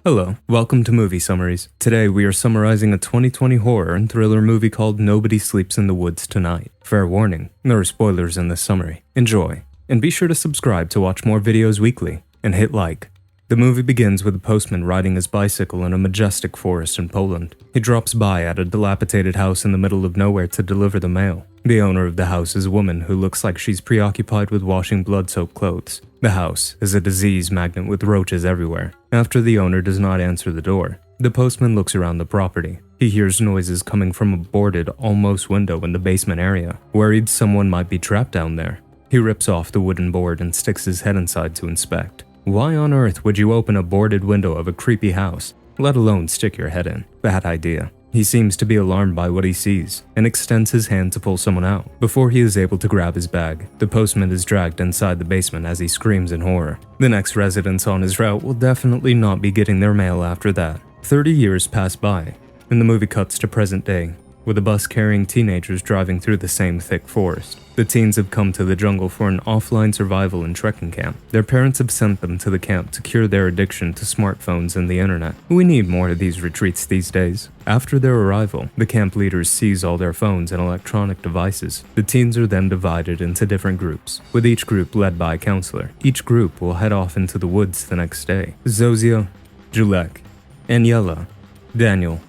Hello, welcome to Movie Summaries. Today we are summarizing a 2020 horror and thriller movie called Nobody Sleeps in the Woods Tonight. Fair warning, there are spoilers in this summary. Enjoy, and be sure to subscribe to watch more videos weekly, and hit like. The movie begins with a postman riding his bicycle in a majestic forest in Poland. He drops by at a dilapidated house in the middle of nowhere to deliver the mail. The owner of the house is a woman who looks like she's preoccupied with washing blood-soaked clothes. The house is a disease magnet with roaches everywhere. After the owner does not answer the door, the postman looks around the property. He hears noises coming from a boarded, almost window in the basement area, worried someone might be trapped down there. He rips off the wooden board and sticks his head inside to inspect. Why on earth would you open a boarded window of a creepy house, let alone stick your head in? Bad idea. He seems to be alarmed by what he sees, and extends his hand to pull someone out. Before he is able to grab his bag, the postman is dragged inside the basement as he screams in horror. The next residents on his route will definitely not be getting their mail after that. 30 years pass by, and the movie cuts to present day, with a bus carrying teenagers driving through the same thick forest. The teens have come to the jungle for an offline survival and trekking camp. Their parents have sent them to the camp to cure their addiction to smartphones and the internet. We need more of these retreats these days. After their arrival, the camp leaders seize all their phones and electronic devices. The teens are then divided into different groups, with each group led by a counselor. Each group will head off into the woods the next day. Zozia, Julek, Aniela, Daniel,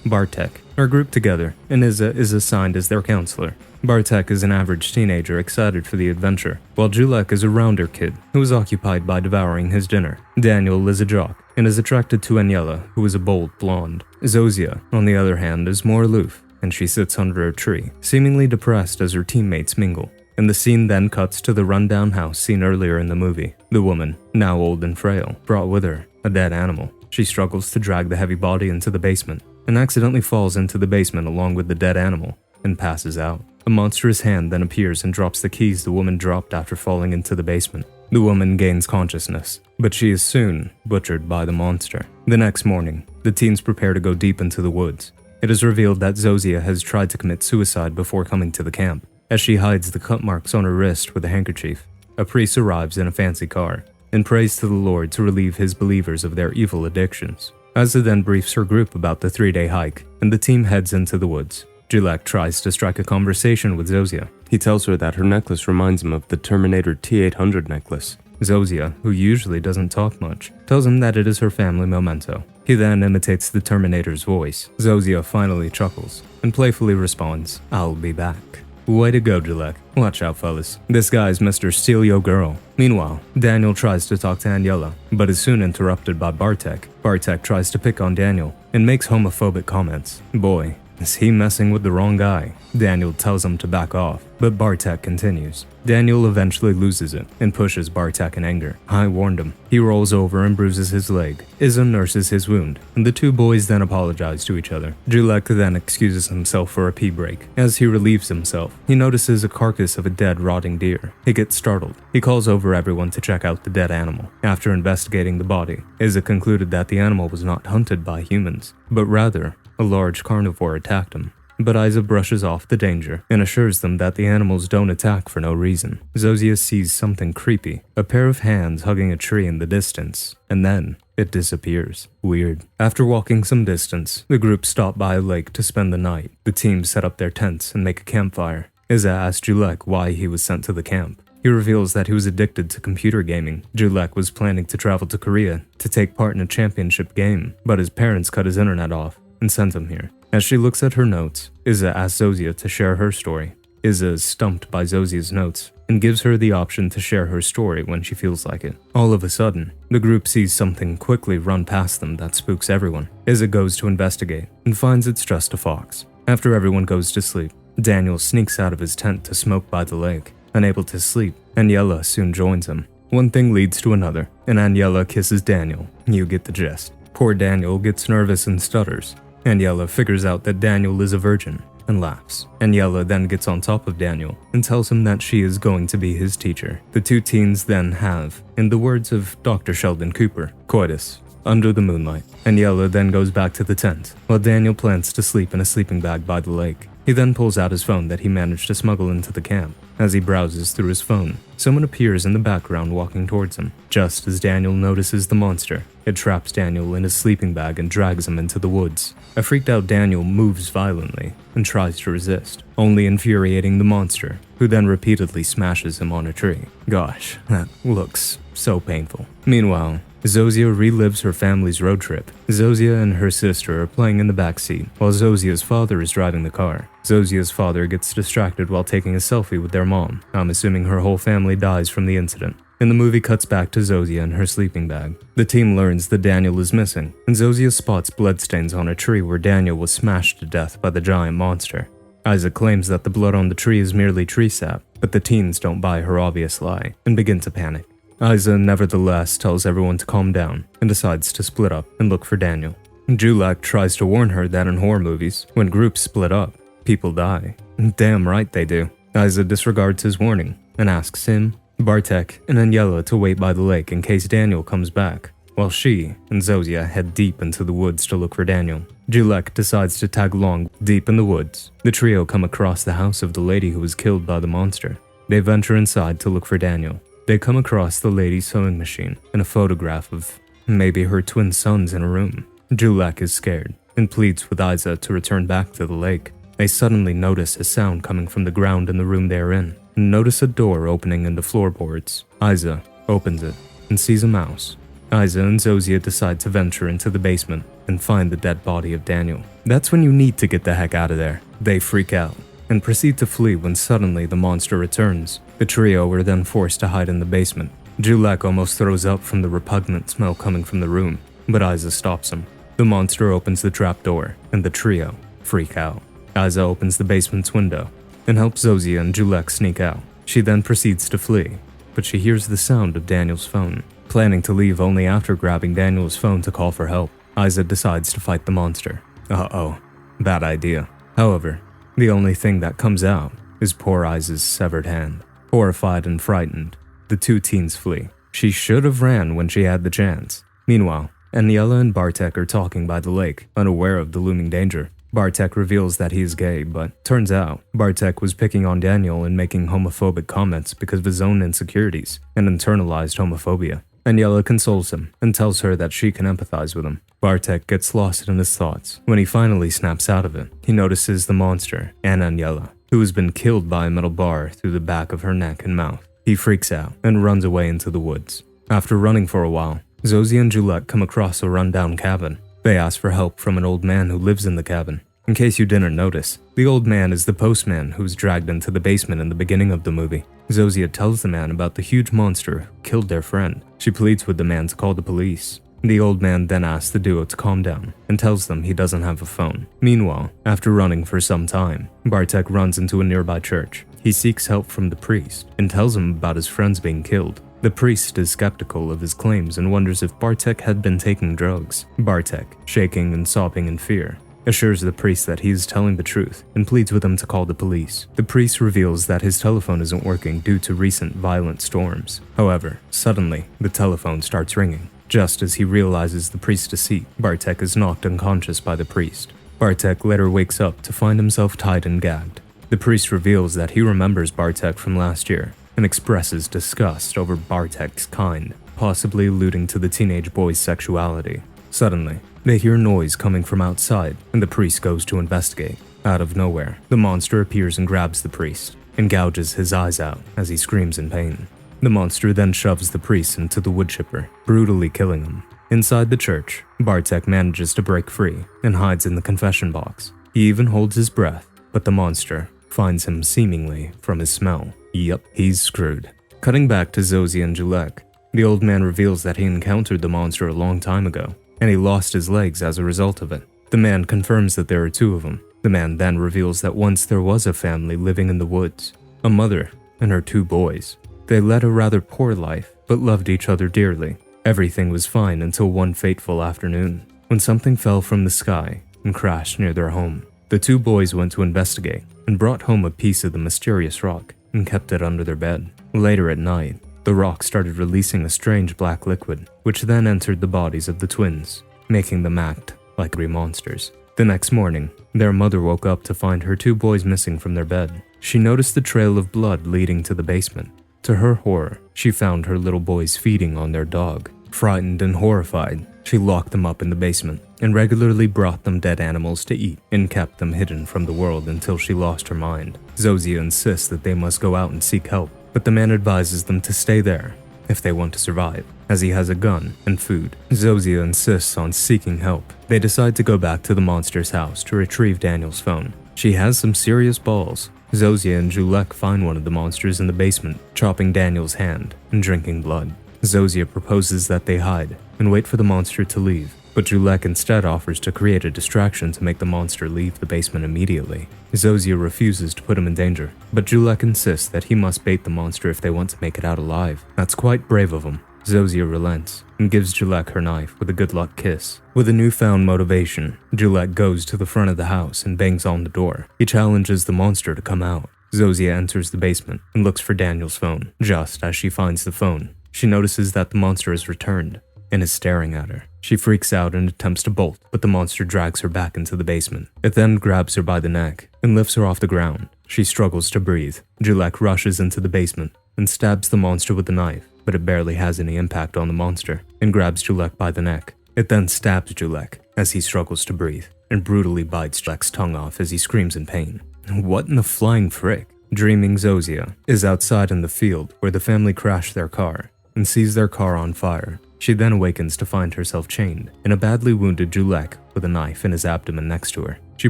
Bartek are grouped together, and Iza is assigned as their counselor. Bartek is an average teenager excited for the adventure, while Julek is a rounder kid who is occupied by devouring his dinner. Daniel is a jock and is attracted to Aniela, who is a bold blonde. Zozia, on the other hand, is more aloof, and she sits under a tree, seemingly depressed as her teammates mingle. And the scene then cuts to the rundown house seen earlier in the movie. The woman, now old and frail, brought with her a dead animal. She struggles to drag the heavy body into the basement, and accidentally falls into the basement along with the dead animal, and passes out. A monstrous hand then appears and drops the keys the woman dropped after falling into the basement. The woman gains consciousness, but she is soon butchered by the monster. The next morning, the teens prepare to go deep into the woods. It is revealed that Zozia has tried to commit suicide before coming to the camp, as she hides the cut marks on her wrist with a handkerchief. A priest arrives in a fancy car, and prays to the Lord to relieve his believers of their evil addictions. Azza then briefs her group about the 3-day hike, and the team heads into the woods. Julek tries to strike a conversation with Zozia. He tells her that her necklace reminds him of the Terminator T-800 necklace. Zozia, who usually doesn't talk much, tells him that it is her family memento. He then imitates the Terminator's voice. Zozia finally chuckles, and playfully responds, "I'll be back." Way to go, Julek. Watch out, fellas. This guy's Mr. Steal Yo Girl. Meanwhile, Daniel tries to talk to Aniela, but is soon interrupted by Bartek. Bartek tries to pick on Daniel, and makes homophobic comments. Boy, is he messing with the wrong guy. Daniel tells him to back off, but Bartek continues. Daniel eventually loses it, and pushes Bartek in anger. I warned him. He rolls over and bruises his leg. Iza nurses his wound, and the two boys then apologize to each other. Julek then excuses himself for a pee break. As he relieves himself, he notices a carcass of a dead, rotting deer. He gets startled. He calls over everyone to check out the dead animal. After investigating the body, Iza concluded that the animal was not hunted by humans, but rather, a large carnivore attacked him. But Isa brushes off the danger and assures them that the animals don't attack for no reason. Zozia sees something creepy, a pair of hands hugging a tree in the distance, and then it disappears. Weird. After walking some distance, the group stop by a lake to spend the night. The team set up their tents and make a campfire. Isa asks Julek why he was sent to the camp. He reveals that he was addicted to computer gaming. Julek was planning to travel to Korea to take part in a championship game, but his parents cut his internet off and sent him here. As she looks at her notes, Iza asks Zozia to share her story. Iza is stumped by Zozia's notes and gives her the option to share her story when she feels like it. All of a sudden, the group sees something quickly run past them that spooks everyone. Iza goes to investigate and finds it's just a fox. After everyone goes to sleep, Daniel sneaks out of his tent to smoke by the lake. Unable to sleep, Aniela soon joins him. One thing leads to another, and Aniela kisses Daniel. You get the gist. Poor Daniel gets nervous and stutters. Aniela figures out that Daniel is a virgin and laughs. Aniela then gets on top of Daniel and tells him that she is going to be his teacher. The two teens then have, in the words of Dr. Sheldon Cooper, coitus under the moonlight. Aniela then goes back to the tent, while Daniel plans to sleep in a sleeping bag by the lake. He then pulls out his phone that he managed to smuggle into the camp. As he browses through his phone, someone appears in the background walking towards him. Just as Daniel notices the monster, It traps Daniel in his sleeping bag and drags him into the woods. A freaked out Daniel moves violently and tries to resist, only infuriating the monster, who then repeatedly smashes him on a tree. Gosh, that looks so painful. Meanwhile, Zozia relives her family's road trip. Zozia and her sister are playing in the backseat, while Zozia's father is driving the car. Zozia's father gets distracted while taking a selfie with their mom. I'm assuming her whole family dies from the incident. And the movie cuts back to Zozia and her sleeping bag. The team learns that Daniel is missing, and Zozia spots bloodstains on a tree where Daniel was smashed to death by the giant monster. Isaac claims that the blood on the tree is merely tree sap, but the teens don't buy her obvious lie and begin to panic. Isa nevertheless tells everyone to calm down and decides to split up and look for Daniel. Julek tries to warn her that in horror movies, when groups split up, people die. Damn right they do. Isa disregards his warning and asks him, Bartek, and Aniela to wait by the lake in case Daniel comes back, while she and Zozia head deep into the woods to look for Daniel. Julek decides to tag along deep in the woods. The trio come across the house of the lady who was killed by the monster. They venture inside to look for Daniel. They come across the lady's sewing machine and a photograph of maybe her twin sons in a room. Julek is scared and pleads with Isa to return back to the lake. They suddenly notice a sound coming from the ground in the room they are in, and notice a door opening in the floorboards. Isa opens it and sees a mouse. Isa and Zozia decide to venture into the basement and find the dead body of Daniel. That's when you need to get the heck out of there. They freak out and proceed to flee when suddenly the monster returns. The trio were then forced to hide in the basement. Julek almost throws up from the repugnant smell coming from the room, but Isa stops him. The monster opens the trapdoor, and the trio freak out. Isa opens the basement's window and helps Zozia and Julek sneak out. She then proceeds to flee, but she hears the sound of Daniel's phone. Planning to leave only after grabbing Daniel's phone to call for help, Isa decides to fight the monster. Uh-oh, bad idea. However, the only thing that comes out is poor Isa's severed hand. Horrified and frightened, the two teens flee. She should have ran when she had the chance. Meanwhile, Aniela and Bartek are talking by the lake, unaware of the looming danger. Bartek reveals that he is gay, but turns out Bartek was picking on Daniel and making homophobic comments because of his own insecurities and internalized homophobia. Aniela consoles him and tells her that she can empathize with him. Bartek gets lost in his thoughts. When he finally snaps out of it, he notices the monster and Aniela, who has been killed by a metal bar through the back of her neck and mouth. He freaks out and runs away into the woods. After running for a while, Zozia and Julek come across a rundown cabin. They ask for help from an old man who lives in the cabin. In case you didn't notice, the old man is the postman who was dragged into the basement in the beginning of the movie. Zozia tells the man about the huge monster who killed their friend. She pleads with the man to call the police. The old man then asks the duo to calm down and tells them he doesn't have a phone. Meanwhile, after running for some time, Bartek runs into a nearby church. He seeks help from the priest and tells him about his friends being killed. The priest is skeptical of his claims and wonders if Bartek had been taking drugs. Bartek, shaking and sobbing in fear, assures the priest that he is telling the truth and pleads with him to call the police. The priest reveals that his telephone isn't working due to recent violent storms. However, suddenly, the telephone starts ringing. Just as he realizes the priest's deceit, Bartek is knocked unconscious by the priest. Bartek later wakes up to find himself tied and gagged. The priest reveals that he remembers Bartek from last year and expresses disgust over Bartek's kind, possibly alluding to the teenage boy's sexuality. Suddenly, they hear noise coming from outside, and the priest goes to investigate. Out of nowhere, the monster appears and grabs the priest, and gouges his eyes out as he screams in pain. The monster then shoves the priest into the wood chipper, brutally killing him. Inside the church, Bartek manages to break free and hides in the confession box. He even holds his breath, but the monster finds him seemingly from his smell. Yup, he's screwed. Cutting back to Zozia and Julek, the old man reveals that he encountered the monster a long time ago, and he lost his legs as a result of it. The man confirms that there are two of them. The man then reveals that once there was a family living in the woods, a mother and her two boys. They led a rather poor life, but loved each other dearly. Everything was fine until one fateful afternoon, when something fell from the sky and crashed near their home. The two boys went to investigate and brought home a piece of the mysterious rock and kept it under their bed. Later at night, the rock started releasing a strange black liquid, which then entered the bodies of the twins, making them act like three monsters. The next morning, their mother woke up to find her two boys missing from their bed. She noticed the trail of blood leading to the basement. To her horror, she found her little boys feeding on their dog. Frightened and horrified, She locked them up in the basement and regularly brought them dead animals to eat and kept them hidden from the world until she lost her mind. Zozia insists that they must go out and seek help, but the man advises them to stay there if they want to survive, as he has a gun and food. Zozia insists on seeking help. They decide to go back to the monster's house to retrieve Daniel's phone. She has some serious balls. Zozia and Julek find one of the monsters in the basement, chopping Daniel's hand and drinking blood. Zozia proposes that they hide and wait for the monster to leave, but Julek instead offers to create a distraction to make the monster leave the basement immediately. Zozia refuses to put him in danger, but Julek insists that he must bait the monster if they want to make it out alive. That's quite brave of him. Zozia relents and gives Julek her knife with a good luck kiss. With a newfound motivation, Julek goes to the front of the house and bangs on the door. He challenges the monster to come out. Zozia enters the basement and looks for Daniel's phone. Just as she finds the phone, she notices that the monster has returned and is staring at her. She freaks out and attempts to bolt, but the monster drags her back into the basement. It then grabs her by the neck and lifts her off the ground. She struggles to breathe. Julek rushes into the basement and stabs the monster with the knife, but it barely has any impact on the monster and grabs Julek by the neck. It then stabs Julek as he struggles to breathe and brutally bites Julek's tongue off as he screams in pain. What in the flying frick? Dreaming Zozia is outside in the field where the family crashed their car and sees their car on fire. She then awakens to find herself chained and a badly wounded Julek with a knife in his abdomen next to her. She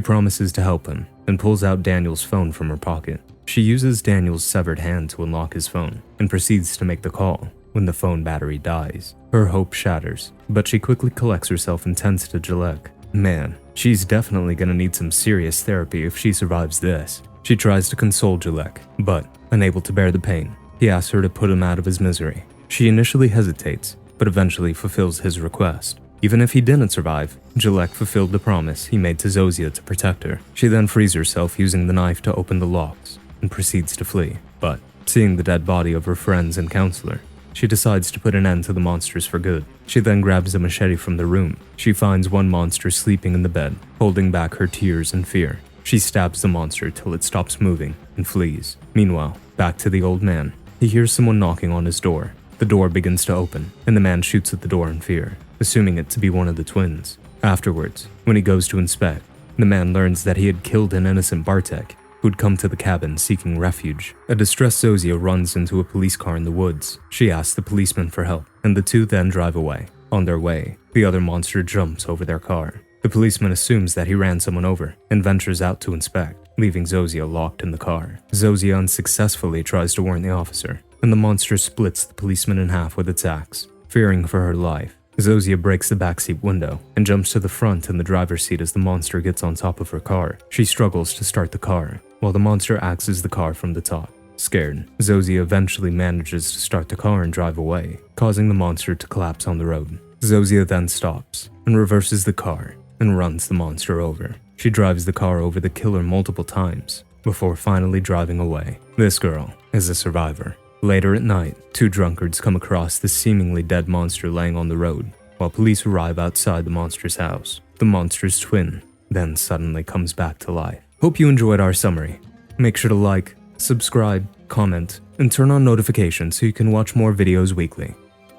promises to help him and pulls out Daniel's phone from her pocket. She uses Daniel's severed hand to unlock his phone and proceeds to make the call when the phone battery dies. Her hope shatters, but she quickly collects herself and tends to Julek. Man, she's definitely gonna need some serious therapy if she survives this. She tries to console Julek, but unable to bear the pain, he asks her to put him out of his misery. She initially hesitates, but eventually fulfills his request. Even if he didn't survive, Julek fulfilled the promise he made to Zozia to protect her. She then frees herself using the knife to open the locks and proceeds to flee. But seeing the dead body of her friends and counselor, she decides to put an end to the monsters for good. She then grabs a machete from the room. She finds one monster sleeping in the bed, holding back her tears and fear. She stabs the monster till it stops moving and flees. Meanwhile, back to the old man. He hears someone knocking on his door. The door begins to open, and the man shoots at the door in fear, assuming it to be one of the twins. Afterwards, when he goes to inspect, the man learns that he had killed an innocent Bartek, who'd come to the cabin seeking refuge. A distressed Zozia runs into a police car in the woods. She asks the policeman for help, and the two then drive away. On their way, the other monster jumps over their car. The policeman assumes that he ran someone over and ventures out to inspect, leaving Zozia locked in the car. Zozia unsuccessfully tries to warn the officer, and the monster splits the policeman in half with its axe. Fearing for her life, Zozia breaks the backseat window and jumps to the front in the driver's seat as the monster gets on top of her car. She struggles to start the car, while the monster axes the car from the top. Scared, Zozia eventually manages to start the car and drive away, causing the monster to collapse on the road. Zozia then stops and reverses the car and runs the monster over. She drives the car over the killer multiple times before finally driving away. This girl is a survivor. Later at night, two drunkards come across the seemingly dead monster laying on the road, while police arrive outside the monster's house. The monster's twin then suddenly comes back to life. Hope you enjoyed our summary. Make sure to like, subscribe, comment, and turn on notifications so you can watch more videos weekly.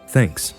Thanks.